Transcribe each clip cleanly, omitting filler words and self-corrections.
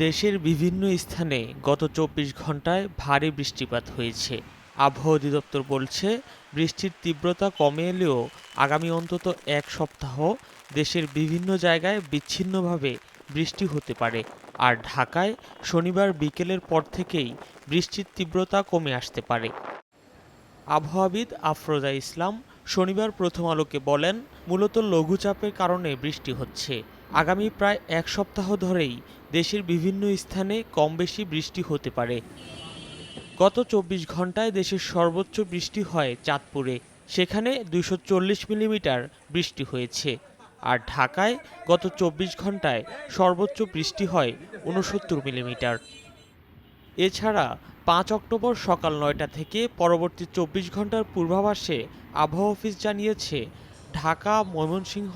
দেশের বিভিন্ন স্থানে গত ২৪ ঘন্টায় ভারী বৃষ্টিপাত হয়েছে। আবহাওয়া অধিদপ্তর বলছে, বৃষ্টির তীব্রতা কমে এলেও আগামী অন্তত এক সপ্তাহ দেশের বিভিন্ন জায়গায় বিচ্ছিন্নভাবে বৃষ্টি হতে পারে। আর ঢাকায় শনিবার বিকেলের পর থেকেই বৃষ্টির তীব্রতা কমে আসতে পারে। আবহাওয়াবিদ আফরোজা ইসলাম শনিবার প্রথম আলোকে বলেন, মূলত লঘুচাপের কারণে বৃষ্টি হচ্ছে। আগামী প্রায় এক সপ্তাহ ধরেই দেশের বিভিন্ন স্থানে কম বেশি বৃষ্টি হতে পারে। গত ২৪ ঘন্টায় দেশের সর্বোচ্চ বৃষ্টি হয় চাঁদপুরে, সেখানে ২৪০ মিলিমিটার বৃষ্টি হয়েছে। আর ঢাকায় গত ২৪ ঘন্টায় সর্বোচ্চ বৃষ্টি হয় ৬৯ মিলিমিটার। এছাড়া ৫ অক্টোবর সকাল ৯টা থেকে পরবর্তী ২৪ ঘন্টার পূর্বাভাসে আবহাওয়া অফিস জানিয়েছে, ঢাকা, ময়মনসিংহ,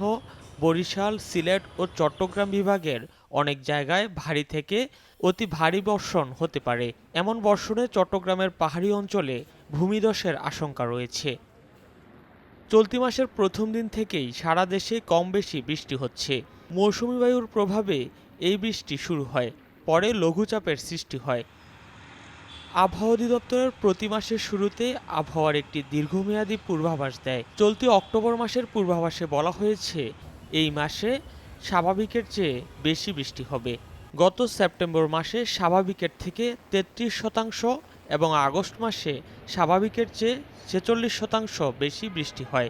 বরিশাল, সিলেট ও চট্টগ্রাম বিভাগের অনেক জায়গায় ভারী থেকে অতি ভারী বর্ষণ হতে পারে। এমন বর্ষণে চট্টগ্রামের পাহাড়ি অঞ্চলে ভূমিধসের আশঙ্কা রয়েছে। চলতি মাসের প্রথম দিন থেকেই সারা দেশে কম বেশি বৃষ্টি হচ্ছে। মৌসুমী বায়ুর প্রভাবে এই বৃষ্টি শুরু হয়, পরে লঘুচাপের সৃষ্টি হয়। আবহাওয়া অধিদপ্তরের প্রতি মাসের শুরুতে আবহাওয়ার একটি দীর্ঘমেয়াদী পূর্বাভাস দেয়। চলতি অক্টোবর মাসের পূর্বাভাসে বলা হয়েছে, এই মাসে স্বাভাবিকের চেয়ে বেশি বৃষ্টি হবে। গত সেপ্টেম্বর মাসে স্বাভাবিকের থেকে ৩৩% এবং আগস্ট মাসে স্বাভাবিকের চেয়ে ৪৬% বেশি বৃষ্টি হয়।